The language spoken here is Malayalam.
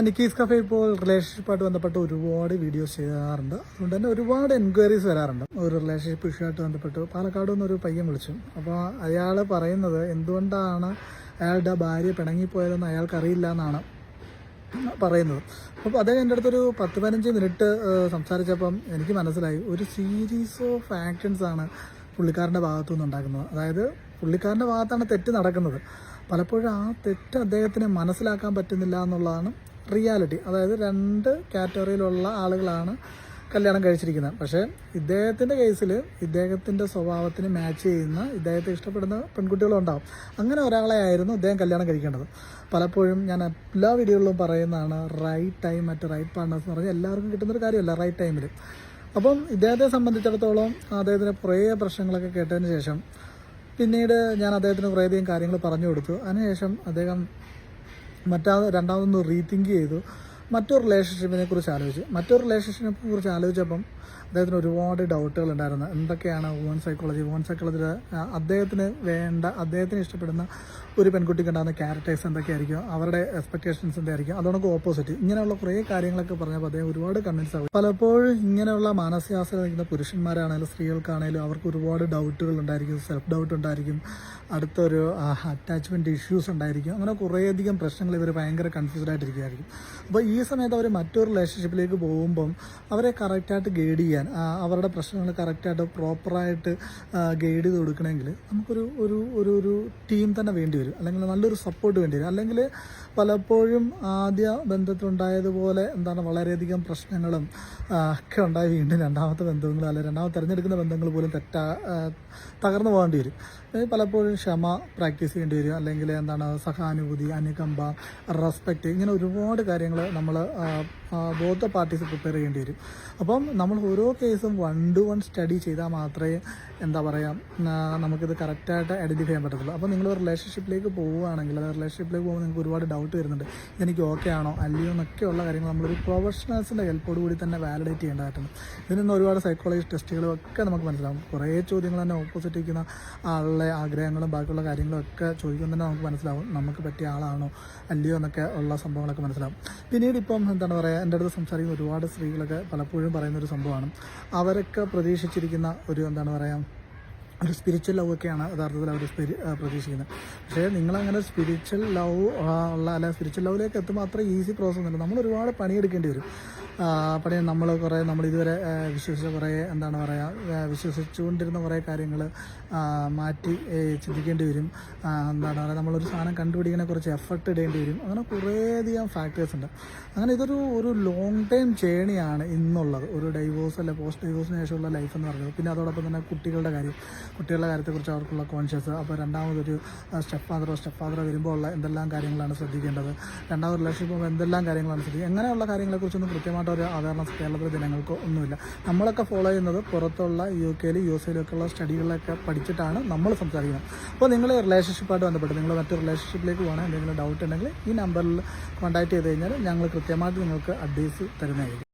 നിക്കീസ് കഫേ ഇപ്പോൾ റിലേഷൻഷിപ്പായിട്ട് ബന്ധപ്പെട്ട് ഒരുപാട് വീഡിയോസ് ചെയ്യാറുണ്ട്. അതുകൊണ്ട് തന്നെ ഒരുപാട് എൻക്വയറീസ് വരാറുണ്ട്. ഒരു റിലേഷൻഷിപ്പ് ഇഷ്യൂ ബന്ധപ്പെട്ട് പാലക്കാട് നിന്നൊരു പയ്യൻ വിളിച്ചു. അപ്പോൾ അയാൾ പറയുന്നത് എന്തുകൊണ്ടാണ് അയാളുടെ ഭാര്യ പിണങ്ങിപ്പോയതെന്ന് അയാൾക്കറിയില്ല എന്നാണ് പറയുന്നത്. അപ്പോൾ അദ്ദേഹം എൻ്റെ അടുത്തൊരു 10-15 മിനിറ്റ് സംസാരിച്ചപ്പം എനിക്ക് മനസ്സിലായി ഒരു സീരീസ് ഓഫ് ആക്ഷൻസാണ് പുള്ളിക്കാരൻ്റെ ഭാഗത്തു നിന്ന് ഉണ്ടാക്കുന്നത്. അതായത് പുള്ളിക്കാരൻ്റെ ഭാഗത്താണ് തെറ്റ് നടക്കുന്നത്. പലപ്പോഴും ആ തെറ്റ് അദ്ദേഹത്തിന് മനസ്സിലാക്കാൻ പറ്റുന്നില്ല എന്നുള്ളതാണ് റിയാലിറ്റി. അതായത് 2 കാറ്റഗറിയിലുള്ള ആളുകളാണ് കല്യാണം കഴിച്ചിരിക്കുന്നത്. പക്ഷേ ഇദ്ദേഹത്തിൻ്റെ കേസിൽ ഇദ്ദേഹത്തിൻ്റെ സ്വഭാവത്തിന് മാച്ച് ചെയ്യുന്ന, ഇദ്ദേഹത്തെ ഇഷ്ടപ്പെടുന്ന പെൺകുട്ടികളുണ്ടാവും. അങ്ങനെ ഒരാളെ ആയിരുന്നു ഇദ്ദേഹം കല്യാണം കഴിക്കേണ്ടത്. പലപ്പോഴും ഞാൻ എല്ലാ വീഡിയോകളിലും പറയുന്നതാണ്, right time at right partners എന്ന് പറഞ്ഞാൽ എല്ലാവർക്കും കിട്ടുന്നൊരു കാര്യമല്ല റൈറ്റ് ടൈമിൽ. അപ്പം ഇദ്ദേഹത്തെ സംബന്ധിച്ചിടത്തോളം അദ്ദേഹത്തിന് കുറേ പ്രശ്നങ്ങളൊക്കെ കേട്ടതിന് ശേഷം പിന്നീട് ഞാൻ അദ്ദേഹത്തിന് കുറേയധികം കാര്യങ്ങൾ പറഞ്ഞു കൊടുത്തു. അതിനുശേഷം അദ്ദേഹം രണ്ടാമതൊന്ന് റീതിങ്ക് ചെയ്തു. മറ്റൊരു റിലേഷൻഷിപ്പിനെ കുറിച്ച് ആലോചിച്ചപ്പം അദ്ദേഹത്തിന് ഒരുപാട് ഡൗട്ടുകൾ ഉണ്ടായിരുന്നു. എന്തൊക്കെയാണ് വുമൺ സൈക്കോളജിയിൽ അദ്ദേഹത്തിന് ഇഷ്ടപ്പെടുന്ന ഒരു പെൺകുട്ടിക്ക് ഉണ്ടാകുന്ന ക്യാരക്ടേഴ്സ് എന്തൊക്കെയായിരിക്കും, അവരുടെ എക്സ്പെക്ടേഷൻസ് എന്തായിരിക്കും, അതോടൊപ്പം ഓപ്പോസിറ്റ്, ഇങ്ങനെയുള്ള കുറേ കാര്യങ്ങളൊക്കെ പറഞ്ഞപ്പോൾ അദ്ദേഹം ഒരുപാട് കൺവിൻസ് ആകും. പലപ്പോഴും ഇങ്ങനെയുള്ള മാനസികാവസ്ഥ നിൽക്കുന്ന പുരുഷന്മാരാണെങ്കിലും സ്ത്രീകൾക്കാണെങ്കിലും അവർക്ക് ഒരുപാട് ഡൗട്ടുകൾ ഉണ്ടായിരിക്കും, സെൽഫ് ഡൗട്ട് ഉണ്ടായിരിക്കും, അടുത്തൊരു അറ്റാച്ച്മെൻറ്റ് ഇഷ്യൂസ് ഉണ്ടായിരിക്കും. അങ്ങനെ കുറേയധികം പ്രശ്നങ്ങൾ ഇവർ ഭയങ്കര കൺഫ്യൂസ്ഡ് ആയിട്ടിരിക്കുകയായിരിക്കും. അപ്പോൾ ഈ സമയത്ത് അവർ മറ്റൊരു റിലേഷൻഷിപ്പിലേക്ക് പോകുമ്പം അവരെ കറക്റ്റായിട്ട് ഗൈഡ് ചെയ്യാൻ, അവരുടെ പ്രശ്നങ്ങൾ കറക്റ്റായിട്ട് പ്രോപ്പറായിട്ട് ഗൈഡ് ചെയ്ത് കൊടുക്കണമെങ്കിൽ നമുക്കൊരു ഒരു ഒരു ഒരു ടീം തന്നെ വേണ്ടി വരും, അല്ലെങ്കിൽ നല്ലൊരു സപ്പോർട്ട് വേണ്ടി വരും. അല്ലെങ്കിൽ പലപ്പോഴും ആദ്യ ബന്ധത്തിലുണ്ടായതുപോലെ വളരെയധികം പ്രശ്നങ്ങളും ഒക്കെ ഉണ്ടായി വീണ്ടും രണ്ടാമത്തെ ബന്ധങ്ങൾ, അല്ലെങ്കിൽ രണ്ടാമത് തിരഞ്ഞെടുക്കുന്ന ബന്ധങ്ങൾ പോലും തകർന്നു പോകേണ്ടി വരും. പലപ്പോഴും ക്ഷമ പ്രാക്ടീസ് ചെയ്യേണ്ടി വരും, അല്ലെങ്കിൽ സഹാനുഭൂതി, അനുകമ്പ, റെസ്പെക്റ്റ്, ഇങ്ങനെ ഒരുപാട് കാര്യങ്ങൾ നമ്മൾ ബോത്ത് പാർട്ടീസ് പ്രിപ്പയർ ചെയ്യേണ്ടി വരും. അപ്പം നമ്മൾ ഓരോ കേസും 1-to-1 സ്റ്റഡി ചെയ്താൽ മാത്രമേ നമുക്കിത് കറക്റ്റായിട്ട് ഐഡൻറ്റിഫൈ ചെയ്യാൻ പറ്റത്തുള്ളൂ. അപ്പോൾ നിങ്ങൾ റിലേഷൻഷിപ്പിലേക്ക് പോവുകയാണെങ്കിൽ, പോകുമ്പോൾ നിങ്ങൾക്ക് ഒരുപാട് ഡൗട്ട് വരുന്നുണ്ട്, എനിക്ക് ഓക്കെ ആണോ അല്ലയോ എന്നൊക്കെയുള്ള കാര്യങ്ങൾ നമ്മളൊരു പ്രൊഫഷണൽസിൻ്റെ ഹെൽപ്പോട് കൂടി തന്നെ വാലിഡേറ്റ് ചെയ്യേണ്ടതായിട്ടുണ്ട്. ഇതിൽ നിന്ന് ഒരുപാട് സൈക്കോളജി ടെസ്റ്റുകളും ഒക്കെ നമുക്ക് മനസ്സിലാവും. കുറേ ചോദ്യങ്ങൾ തന്നെ ഓപ്പോസിറ്റ് ഇരിക്കുന്ന ആളുടെ ആഗ്രഹങ്ങളും ബാക്കിയുള്ള കാര്യങ്ങളും ഒക്കെ ചോദിക്കുമ്പോൾ തന്നെ നമുക്ക് മനസ്സിലാവും നമുക്ക് പറ്റിയ ആളാണോ അല്ലയോ എന്നൊക്കെ ഉള്ള സംഭവങ്ങളൊക്കെ മനസ്സിലാവും. പിന്നീട് ഇപ്പം എൻ്റെ അടുത്ത് സംസാരിക്കുന്ന ഒരുപാട് സ്ത്രീകളൊക്കെ പലപ്പോഴും പറയുന്നൊരു സംഭവമാണ്, അവരൊക്കെ പ്രതീക്ഷിച്ചിരിക്കുന്ന ഒരു സ്പിരിച്വൽ ലവ് ഒക്കെയാണ് യഥാർത്ഥത്തിൽ അവർ പ്രതീക്ഷിക്കുന്നത്. പക്ഷേ നിങ്ങളങ്ങനെ സ്പിരിച്വൽ ലവിലേക്ക് എത്തുമ്പോൾ അത്ര ഈസി പ്രോസസ് ഒന്നുമില്ല. നമ്മൾ ഒരുപാട് പണിയെടുക്കേണ്ടി വരും. നമ്മളിതുവരെ വിശ്വസിച്ച കുറേ വിശ്വസിച്ചുകൊണ്ടിരുന്ന കുറേ കാര്യങ്ങൾ മാറ്റി ചിന്തിക്കേണ്ടി വരും. നമ്മളൊരു സാധനം കണ്ടുപിടിക്കണെ കുറച്ച് എഫർട്ട് ഇടേണ്ടി വരും. അങ്ങനെ കുറേയധികം ഫാക്ടേഴ്സ് ഉണ്ട്. അങ്ങനെ ഇതൊരു ലോങ് ടൈം ജേണിയാണ് ഇന്നുള്ളത്. ഒരു ഡൈവോഴ്സ് അല്ലെ പോസ്റ്റ് ഡൈവോഴ്സിന് ശേഷമുള്ള ലൈഫ് എന്ന് പറയുന്നത്. പിന്നെ അതോടൊപ്പം തന്നെ കുട്ടികളുടെ കാര്യത്തെക്കുറിച്ച് അവർക്കുള്ള കോൺഷ്യസ്. അപ്പോൾ രണ്ടാമതൊരു സ്റ്റെപ്പ് ഫാദറോ വരുമ്പോൾ ഉള്ള എന്തെല്ലാം കാര്യങ്ങളാണ് ശ്രദ്ധിക്കേണ്ടത്, രണ്ടാമത് റിലേഷൻഷിപ്പ് എന്തെല്ലാം കാര്യങ്ങളാണ് ശ്രദ്ധിക്കുക, അങ്ങനെയുള്ള കാര്യങ്ങളെക്കുറിച്ചൊന്നും കൃത്യമായിട്ട് ഒരു അവയർനെസ് കേരളത്തിലെ ജനങ്ങൾക്ക് ഒന്നുമില്ല. നമ്മളൊക്കെ ഫോളോ ചെയ്യുന്നത് പുറത്തുള്ള UK, USA ഉള്ള സ്റ്റഡികളൊക്കെ പഠിച്ചിട്ടാണ് നമ്മൾ സംസാരിക്കുന്നത്. അപ്പോൾ നിങ്ങൾ റിലേഷൻഷിപ്പായിട്ട് ബന്ധപ്പെട്ട് നിങ്ങൾ മറ്റൊരു റിലേഷൻഷിപ്പിലേക്ക് പോകണം, എന്തെങ്കിലും ഡൗട്ട് ഉണ്ടെങ്കിൽ ഈ നമ്പറിൽ കോൺടാക്ട് ചെയ്ത് കഴിഞ്ഞാൽ ഞങ്ങൾ കൃത്യമായിട്ട് നിങ്ങൾക്ക് അഡ്വൈസ് തരുന്നതായിരിക്കും.